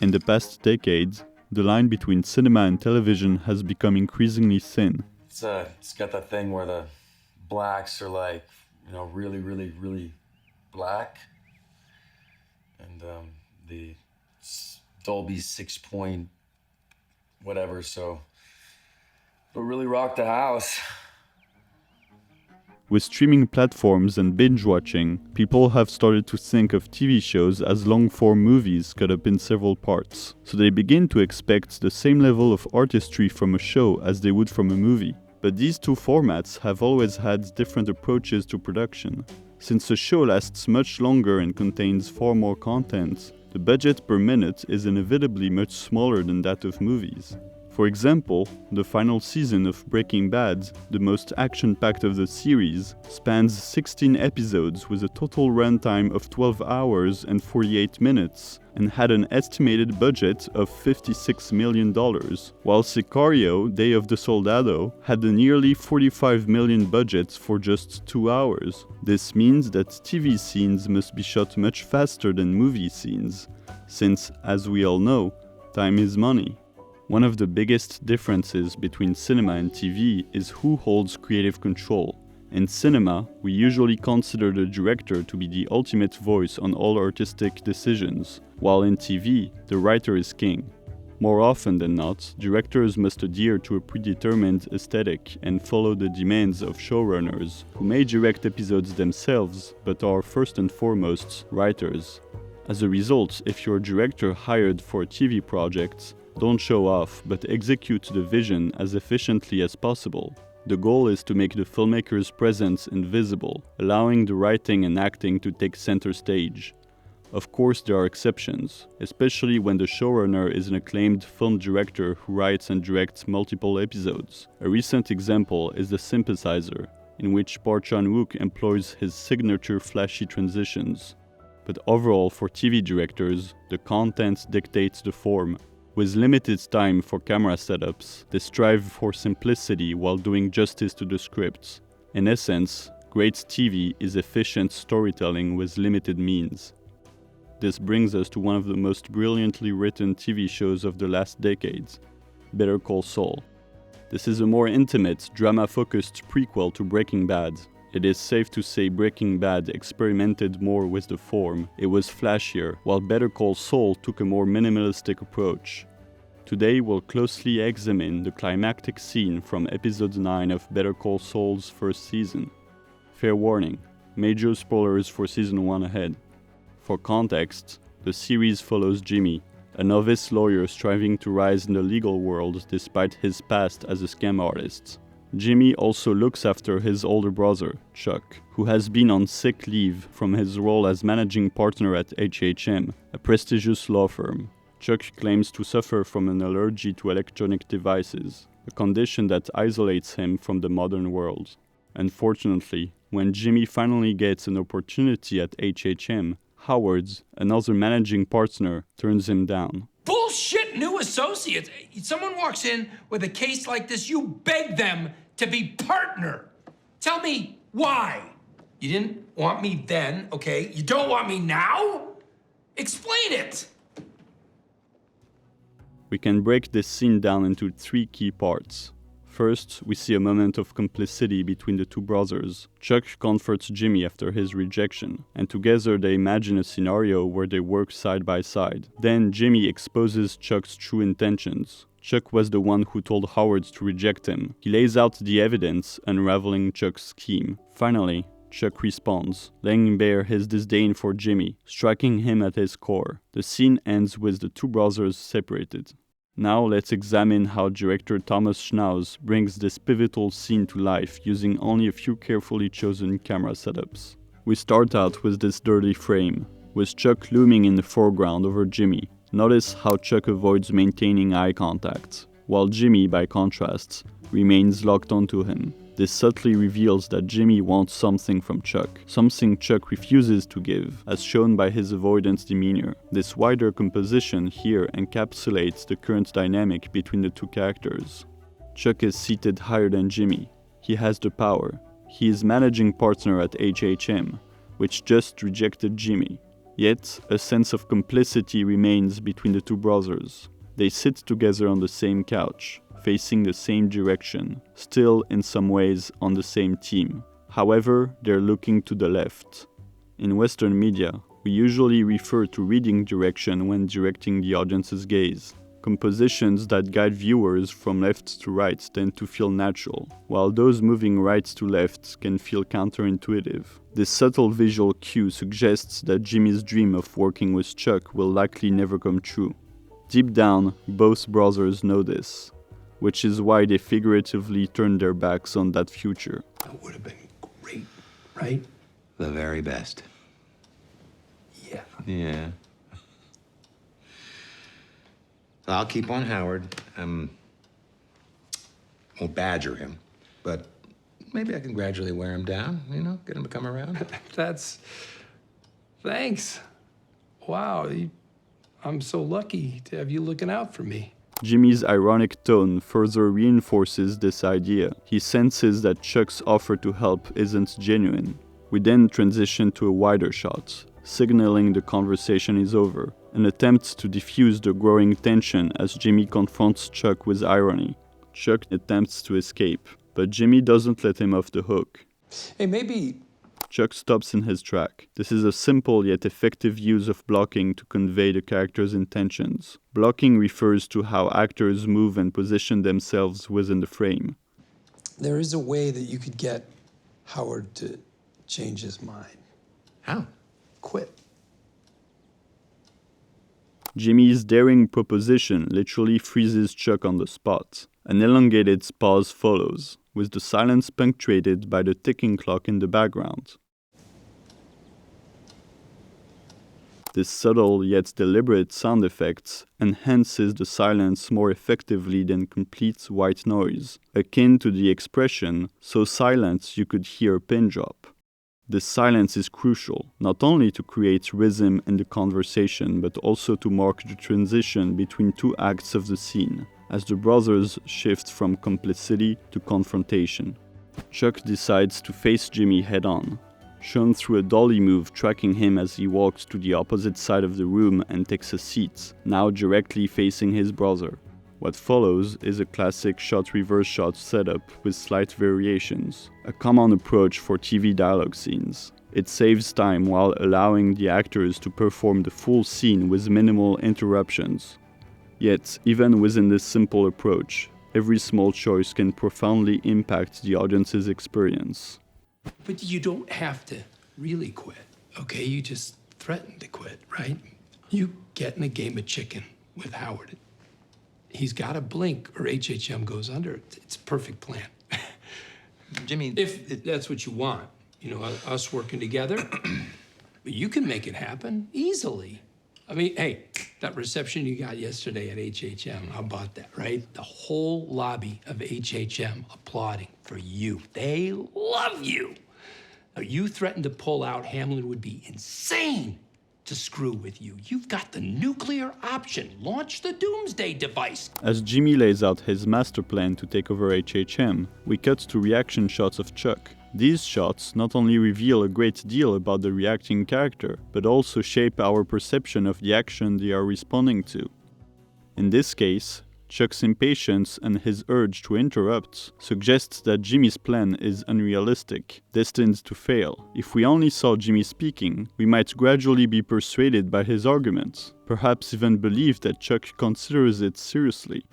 In the past decades, the line between cinema and television has become increasingly thin. It's got that thing where the blacks are like, really, really, really black. And the Dolby 6 point whatever, so it'll really rock the house. With streaming platforms and binge-watching, people have started to think of TV shows as long-form movies cut up in several parts. So they begin to expect the same level of artistry from a show as they would from a movie. But these two formats have always had different approaches to production. Since a show lasts much longer and contains far more content, the budget per minute is inevitably much smaller than that of movies. For example, the final season of Breaking Bad, the most action-packed of the series, spans 16 episodes with a total runtime of 12 hours and 48 minutes, and had an estimated budget of $56 million, while Sicario, Day of the Soldado, had a nearly $45 million budget for just 2 hours. This means that TV scenes must be shot much faster than movie scenes, since, as we all know, time is money. One of the biggest differences between cinema and TV is who holds creative control. In cinema, we usually consider the director to be the ultimate voice on all artistic decisions, while in TV, the writer is king. More often than not, directors must adhere to a predetermined aesthetic and follow the demands of showrunners, who may direct episodes themselves, but are first and foremost writers. As a result, if you're a director hired for a TV project, don't show off, but execute the vision as efficiently as possible. The goal is to make the filmmaker's presence invisible, allowing the writing and acting to take center stage. Of course, there are exceptions, especially when the showrunner is an acclaimed film director who writes and directs multiple episodes. A recent example is The Synthesizer, in which Park Chan-wook employs his signature flashy transitions. But overall, for TV directors, the content dictates the form. With limited time for camera setups, they strive for simplicity while doing justice to the scripts. In essence, great TV is efficient storytelling with limited means. This brings us to one of the most brilliantly written TV shows of the last decades, Better Call Saul. This is a more intimate, drama-focused prequel to Breaking Bad. It is safe to say Breaking Bad experimented more with the form, it was flashier, while Better Call Saul took a more minimalistic approach. Today we'll closely examine the climactic scene from episode 9 of Better Call Saul's first season. Fair warning, major spoilers for season 1 ahead. For context, the series follows Jimmy, a novice lawyer striving to rise in the legal world despite his past as a scam artist. Jimmy also looks after his older brother, Chuck, who has been on sick leave from his role as managing partner at HHM, a prestigious law firm. Chuck claims to suffer from an allergy to electronic devices, a condition that isolates him from the modern world. Unfortunately, when Jimmy finally gets an opportunity at HHM, Howard, another managing partner, turns him down. Bullshit new associates. Someone walks in with a case like this, you beg them to be partner. Tell me why. You didn't want me then, okay? You don't want me now? Explain it. We can break this scene down into 3 key parts. First, we see a moment of complicity between the two brothers. Chuck comforts Jimmy after his rejection, and together they imagine a scenario where they work side by side. Then Jimmy exposes Chuck's true intentions. Chuck was the one who told Howard to reject him. He lays out the evidence, unraveling Chuck's scheme. Finally, Chuck responds, laying bare his disdain for Jimmy, striking him at his core. The scene ends with the two brothers separated. Now let's examine how director Thomas Schnauz brings this pivotal scene to life using only a few carefully chosen camera setups. We start out with this dirty frame, with Chuck looming in the foreground over Jimmy. Notice how Chuck avoids maintaining eye contact, while Jimmy, by contrast, remains locked onto him. This subtly reveals that Jimmy wants something from Chuck, something Chuck refuses to give, as shown by his avoidance demeanor. This wider composition here encapsulates the current dynamic between the two characters. Chuck is seated higher than Jimmy. He has the power. He is managing partner at HHM, which just rejected Jimmy. Yet, a sense of complicity remains between the two brothers. They sit together on the same couch, facing the same direction, still in some ways on the same team. However, they're looking to the left. In Western media, we usually refer to reading direction when directing the audience's gaze. Compositions that guide viewers from left to right tend to feel natural, while those moving right to left can feel counterintuitive. This subtle visual cue suggests that Jimmy's dream of working with Chuck will likely never come true. Deep down, both brothers know this, which is why they figuratively turn their backs on that future. That would have been great, right? The very best. Yeah. Yeah. I'll keep on Howard. Won't badger him, but maybe I can gradually wear him down, get him to come around. Thanks. Wow, I'm so lucky to have you looking out for me. Jimmy's ironic tone further reinforces this idea. He senses that Chuck's offer to help isn't genuine. We then transition to a wider shot, signaling the conversation is over, an attempt to diffuse the growing tension as Jimmy confronts Chuck with irony. Chuck attempts to escape, but Jimmy doesn't let him off the hook. Hey, maybe... Chuck stops in his track. This is a simple yet effective use of blocking to convey the character's intentions. Blocking refers to how actors move and position themselves within the frame. There is a way that you could get Howard to change his mind. How? Quit. Jimmy's daring proposition literally freezes Chuck on the spot. An elongated pause follows, with the silence punctuated by the ticking clock in the background. This subtle yet deliberate sound effect enhances the silence more effectively than complete white noise, akin to the expression, "so silent you could hear a pin drop." This silence is crucial, not only to create rhythm in the conversation, but also to mark the transition between two acts of the scene, as the brothers shift from complicity to confrontation. Chuck decides to face Jimmy head-on, shown through a dolly move tracking him as he walks to the opposite side of the room and takes a seat, now directly facing his brother. What follows is a classic shot-reverse shot setup with slight variations, a common approach for TV dialogue scenes. It saves time while allowing the actors to perform the full scene with minimal interruptions. Yet, even within this simple approach, every small choice can profoundly impact the audience's experience. But you don't have to really quit, okay? You just threaten to quit, right? You get in a game of chicken with Howard. He's got to blink or HHM goes under. It's a perfect plan. Jimmy... If that's what you want, us working together, but you can make it happen easily. I mean, hey, that reception you got yesterday at HHM, how about that, right? The whole lobby of HHM applauding for you. They love you. Now, you threatened to pull out, Hamlin would be insane to screw with you. You've got the nuclear option. Launch the doomsday device. As Jimmy lays out his master plan to take over HHM, we cut to reaction shots of Chuck. These shots not only reveal a great deal about the reacting character, but also shape our perception of the action they are responding to. In this case, Chuck's impatience and his urge to interrupt suggests that Jimmy's plan is unrealistic, destined to fail. If we only saw Jimmy speaking, we might gradually be persuaded by his arguments, perhaps even believe that Chuck considers it seriously.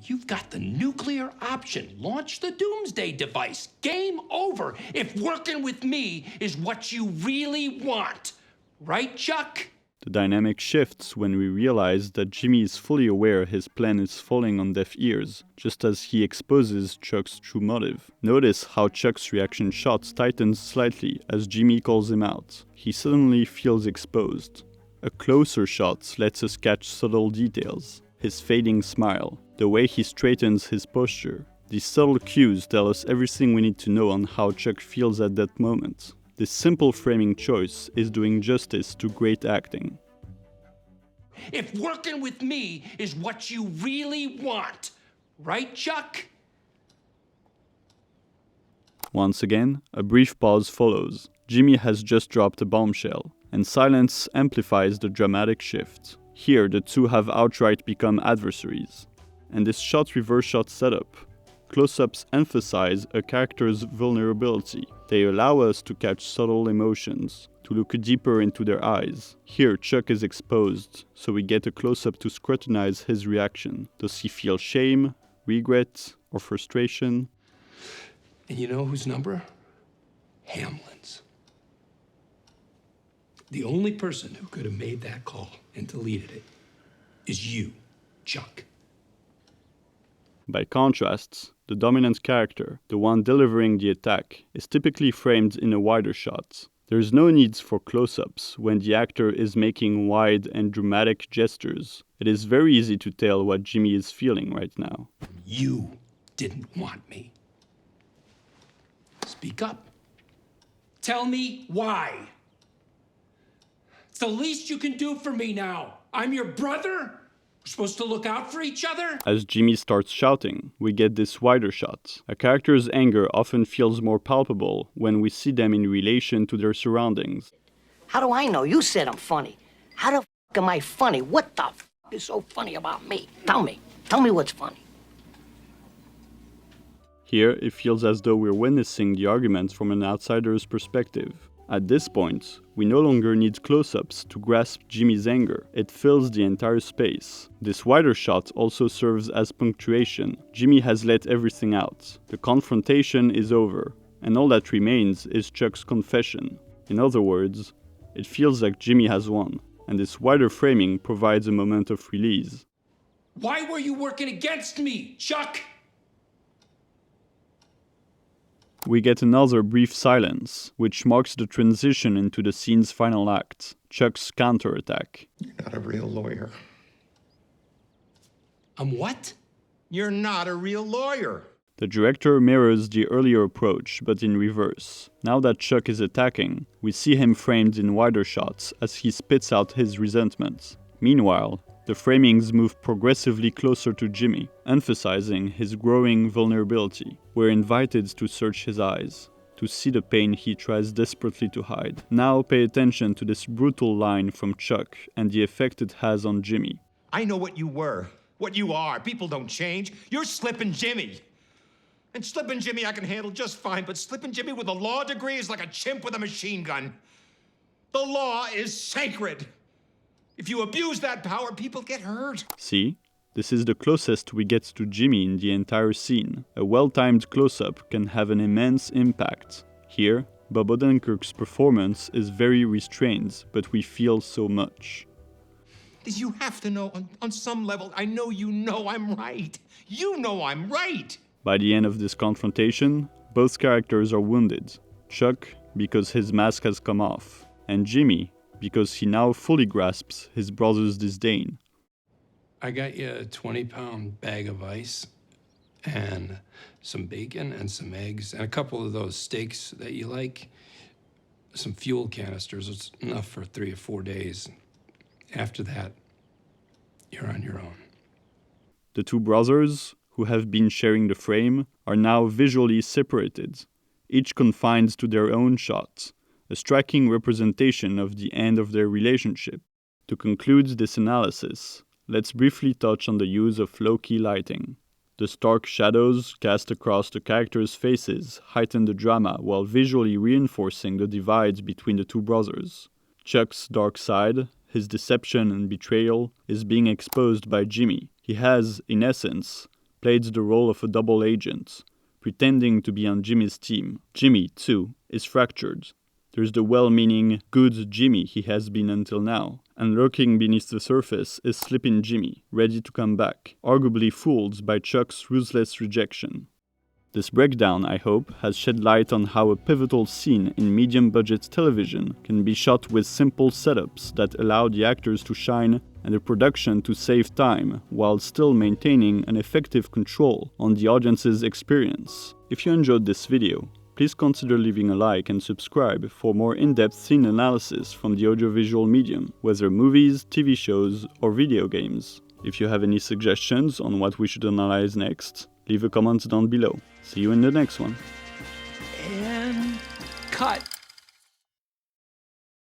You've got the nuclear option. Launch the doomsday device. Game over if working with me is what you really want. Right, Chuck? The dynamic shifts when we realize that Jimmy is fully aware his plan is falling on deaf ears, just as he exposes Chuck's true motive. Notice how Chuck's reaction shot tightens slightly as Jimmy calls him out. He suddenly feels exposed. A closer shot lets us catch subtle details. His fading smile, the way he straightens his posture. These subtle cues tell us everything we need to know on how Chuck feels at that moment. This simple framing choice is doing justice to great acting. If working with me is what you really want, right, Chuck? Once again, a brief pause follows. Jimmy has just dropped a bombshell, and silence amplifies the dramatic shift. Here, the two have outright become adversaries. And this shot-reverse shot setup. Close-ups emphasize a character's vulnerability. They allow us to catch subtle emotions, to look deeper into their eyes. Here, Chuck is exposed, so we get a close-up to scrutinize his reaction. Does he feel shame, regret, or frustration? And you know whose number? Hamlin's. The only person who could have made that call and deleted it is you, Chuck. By contrast, the dominant character, the one delivering the attack, is typically framed in a wider shot. There is no need for close-ups when the actor is making wide and dramatic gestures. It is very easy to tell what Jimmy is feeling right now. You didn't want me. Speak up. Tell me why. It's the least you can do for me now. I'm your brother. We're supposed to look out for each other. As Jimmy starts shouting, we get this wider shot. A character's anger often feels more palpable when we see them in relation to their surroundings. How do I know? You said I'm funny. How the f*** am I funny? What the f*** is so funny about me? Tell me. Tell me what's funny. Here, it feels as though we're witnessing the argument from an outsider's perspective. At this point, we no longer need close-ups to grasp Jimmy's anger. It fills the entire space. This wider shot also serves as punctuation. Jimmy has let everything out. The confrontation is over, and all that remains is Chuck's confession. In other words, it feels like Jimmy has won, and this wider framing provides a moment of release. Why were you working against me, Chuck? We get another brief silence, which marks the transition into the scene's final act, Chuck's counterattack. You're not a real lawyer. I'm what? You're not a real lawyer. The director mirrors the earlier approach, but in reverse. Now that Chuck is attacking, we see him framed in wider shots as he spits out his resentment. Meanwhile, the framings move progressively closer to Jimmy, emphasizing his growing vulnerability. We're invited to search his eyes, to see the pain he tries desperately to hide. Now pay attention to this brutal line from Chuck and the effect it has on Jimmy. I know what you were, what you are. People don't change. You're Slippin' Jimmy. And Slippin' Jimmy I can handle just fine, but Slippin' Jimmy with a law degree is like a chimp with a machine gun. The law is sacred. If you abuse that power, people get hurt. See? This is the closest we get to Jimmy in the entire scene. A well-timed close-up can have an immense impact. Here, Bob Odenkirk's performance is very restrained, but we feel so much. You have to know, on some level, I know you know I'm right. You know I'm right. By the end of this confrontation, both characters are wounded. Chuck, because his mask has come off, and Jimmy, because he now fully grasps his brother's disdain. I got you a 20-pound bag of ice and some bacon and some eggs and a couple of those steaks that you like. Some fuel canisters. It's enough for 3 or 4 days. After that, you're on your own. The two brothers, who have been sharing the frame, are now visually separated, each confined to their own shot, a striking representation of the end of their relationship. To conclude this analysis, let's briefly touch on the use of low-key lighting. The stark shadows cast across the characters' faces heighten the drama while visually reinforcing the divide between the two brothers. Chuck's dark side, his deception and betrayal, is being exposed by Jimmy. He has, in essence, played the role of a double agent, pretending to be on Jimmy's team. Jimmy, too, is fractured. There's the well-meaning, good Jimmy he has been until now, and lurking beneath the surface is Slippin' Jimmy, ready to come back, arguably fooled by Chuck's ruthless rejection. This breakdown, I hope, has shed light on how a pivotal scene in medium-budget television can be shot with simple setups that allow the actors to shine and the production to save time, while still maintaining an effective control on the audience's experience. If you enjoyed this video, please consider leaving a like and subscribe for more in-depth scene analysis from the audiovisual medium, whether movies, TV shows, or video games. If you have any suggestions on what we should analyze next, leave a comment down below. See you in the next one. And cut.